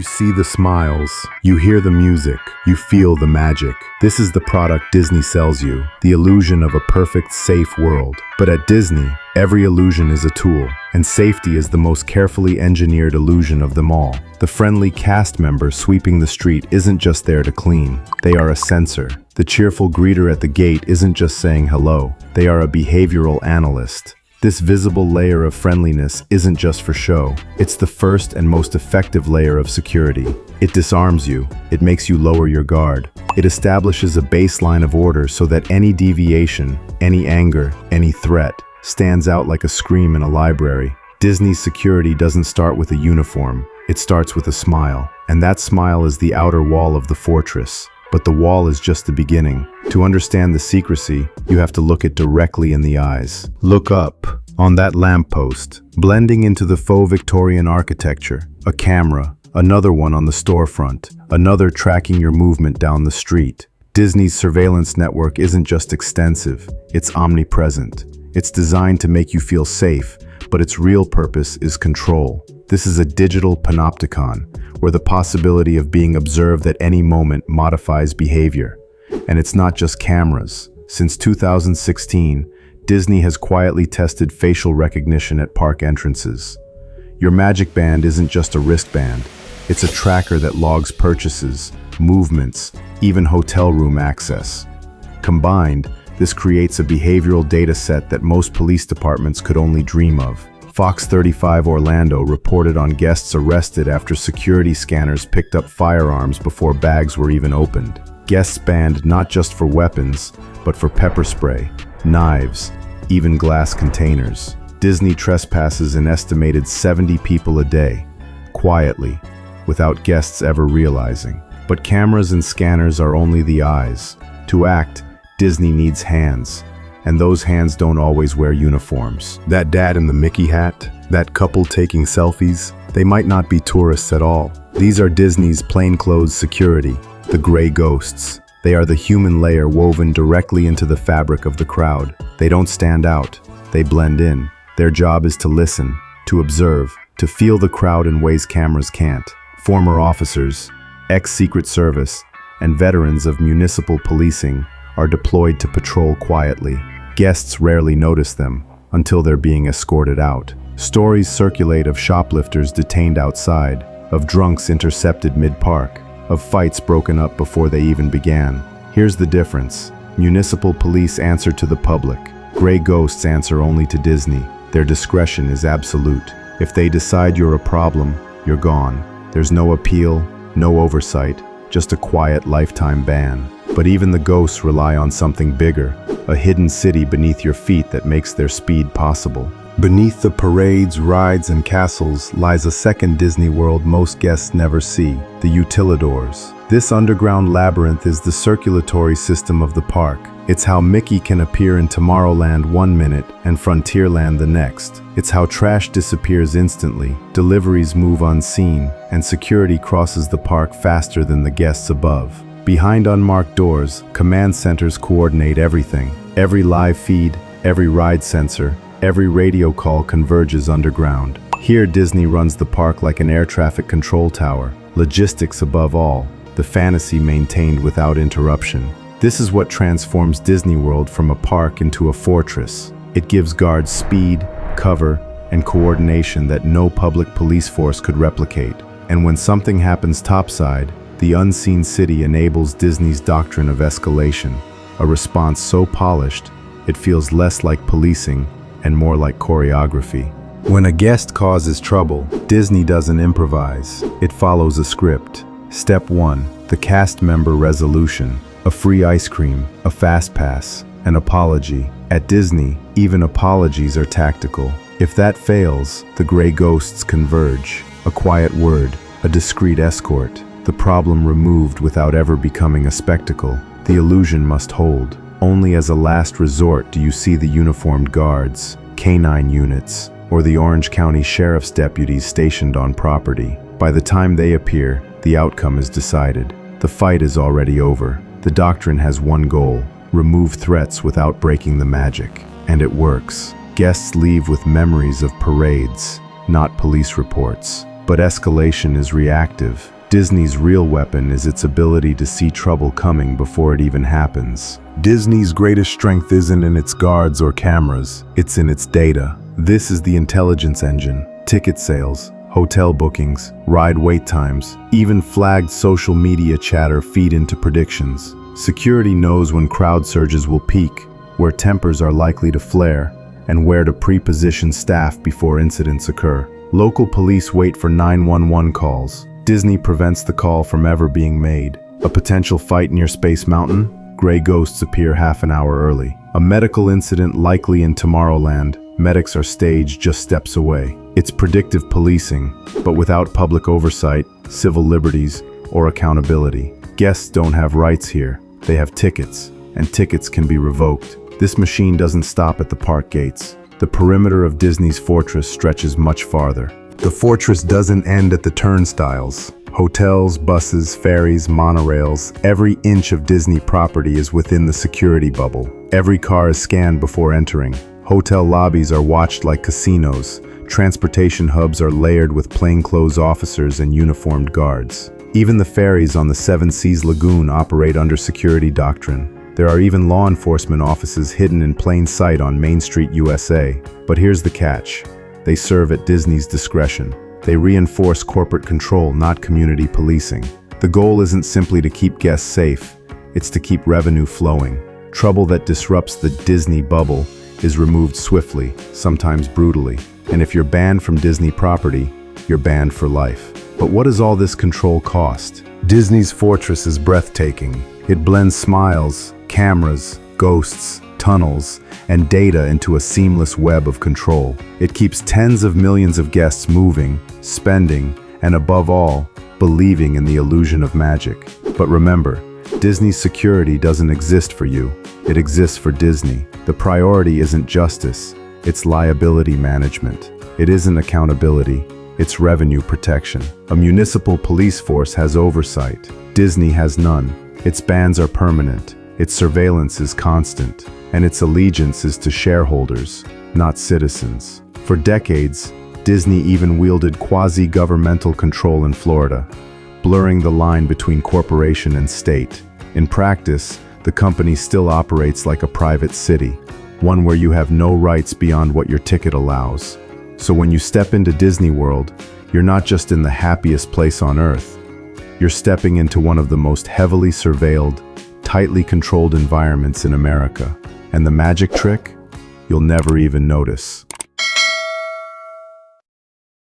You see the smiles, you hear the music, you feel the magic. This is the product Disney sells you, the illusion of a perfect, safe world. But at Disney, every illusion is a tool, and safety is the most carefully engineered illusion of them all. The friendly cast member sweeping the street isn't just there to clean, they are a sensor. The cheerful greeter at the gate isn't just saying hello, they are a behavioral analyst. This visible layer of friendliness isn't just for show. It's the first and most effective layer of security. It disarms you. It makes you lower your guard. It establishes a baseline of order so that any deviation, any anger, any threat stands out like a scream in a library. Disney's security doesn't start with a uniform. It starts with a smile. And that smile is the outer wall of the fortress. But the wall is just the beginning. To understand the secrecy, you have to look it directly in the eyes. Look up, on that lamppost, blending into the faux Victorian architecture. A camera, another one on the storefront, another tracking your movement down the street. Disney's surveillance network isn't just extensive, it's omnipresent. It's designed to make you feel safe, but its real purpose is control. This is a digital panopticon, where the possibility of being observed at any moment modifies behavior. And it's not just cameras. Since 2016, Disney has quietly tested facial recognition at park entrances. Your Magic Band isn't just a wristband. It's a tracker that logs purchases, movements, even hotel room access. Combined, this creates a behavioral data set that most police departments could only dream of. Fox 35 Orlando reported on guests arrested after security scanners picked up firearms before bags were even opened. Guests banned not just for weapons, but for pepper spray, knives, even glass containers. Disney trespasses an estimated 70 people a day, quietly, without guests ever realizing. But cameras and scanners are only the eyes. To act, Disney needs hands. And those hands don't always wear uniforms. That dad in the Mickey hat, that couple taking selfies, they might not be tourists at all. These are Disney's plainclothes security, the gray ghosts. They are the human layer woven directly into the fabric of the crowd. They don't stand out, they blend in. Their job is to listen, to observe, to feel the crowd in ways cameras can't. Former officers, ex-Secret Service, and veterans of municipal policing are deployed to patrol quietly. Guests rarely notice them until they're being escorted out. Stories circulate of shoplifters detained outside, of drunks intercepted mid-park, of fights broken up before they even began. Here's the difference. Municipal police answer to the public. Gray ghosts answer only to Disney. Their discretion is absolute. If they decide you're a problem, you're gone. There's no appeal, no oversight, just a quiet lifetime ban. But even the ghosts rely on something bigger, a hidden city beneath your feet that makes their speed possible. Beneath the parades, rides, and castles lies a second Disney world most guests never see, the utilidors. This underground labyrinth is the circulatory system of the park. It's how Mickey can appear in Tomorrowland one minute and Frontierland the next. It's how trash disappears instantly, deliveries move unseen, and security crosses the park faster than the guests above. Behind unmarked doors, command centers coordinate everything. Every live feed, every ride sensor, every radio call converges underground. Here, Disney runs the park like an air traffic control tower. Logistics above all, the fantasy maintained without interruption. This is what transforms Disney World from a park into a fortress. It gives guards speed, cover, and coordination that no public police force could replicate. And when something happens topside, the unseen city enables Disney's doctrine of escalation, a response so polished, it feels less like policing and more like choreography. When a guest causes trouble, Disney doesn't improvise. It follows a script. Step 1, the cast member resolution. A free ice cream, a fast pass, an apology. At Disney, even apologies are tactical. If that fails, the gray ghosts converge. A quiet word, a discreet escort. The problem removed without ever becoming a spectacle. The illusion must hold. Only as a last resort do you see the uniformed guards, canine units, or the Orange County Sheriff's deputies stationed on property. By the time they appear, the outcome is decided. The fight is already over. The doctrine has one goal: remove threats without breaking the magic. And it works. Guests leave with memories of parades, not police reports, but escalation is reactive. Disney's real weapon is its ability to see trouble coming before it even happens. Disney's greatest strength isn't in its guards or cameras, it's in its data. This is the intelligence engine. Ticket sales, hotel bookings, ride wait times, even flagged social media chatter feed into predictions. Security knows when crowd surges will peak, where tempers are likely to flare, and where to pre-position staff before incidents occur. Local police wait for 911 calls. Disney prevents the call from ever being made. A potential fight near Space Mountain? Gray ghosts appear half an hour early. A medical incident likely in Tomorrowland? Medics are staged just steps away. It's predictive policing, but without public oversight, civil liberties, or accountability. Guests don't have rights here. They have tickets, and tickets can be revoked. This machine doesn't stop at the park gates. The perimeter of Disney's fortress stretches much farther. The fortress doesn't end at the turnstiles. Hotels, buses, ferries, monorails, every inch of Disney property is within the security bubble. Every car is scanned before entering. Hotel lobbies are watched like casinos. Transportation hubs are layered with plainclothes officers and uniformed guards. Even the ferries on the Seven Seas Lagoon operate under security doctrine. There are even law enforcement offices hidden in plain sight on Main Street, USA. But here's the catch. They serve at Disney's discretion. They reinforce corporate control, not community policing. The goal isn't simply to keep guests safe, it's to keep revenue flowing. Trouble that disrupts the Disney bubble is removed swiftly, sometimes brutally. And if you're banned from Disney property, you're banned for life. But what does all this control cost? Disney's fortress is breathtaking. It blends smiles, cameras, ghosts, tunnels, and data into a seamless web of control. It keeps tens of millions of guests moving, spending, and above all, believing in the illusion of magic. But remember, Disney's security doesn't exist for you. It exists for Disney. The priority isn't justice, it's liability management. It isn't accountability, it's revenue protection. A municipal police force has oversight. Disney has none. Its bans are permanent. Its surveillance is constant. And its allegiance is to shareholders, not citizens. For decades, Disney even wielded quasi-governmental control in Florida, blurring the line between corporation and state. In practice, the company still operates like a private city, one where you have no rights beyond what your ticket allows. So when you step into Disney World, you're not just in the happiest place on earth. You're stepping into one of the most heavily surveilled, tightly controlled environments in America. And the magic trick? You'll never even notice.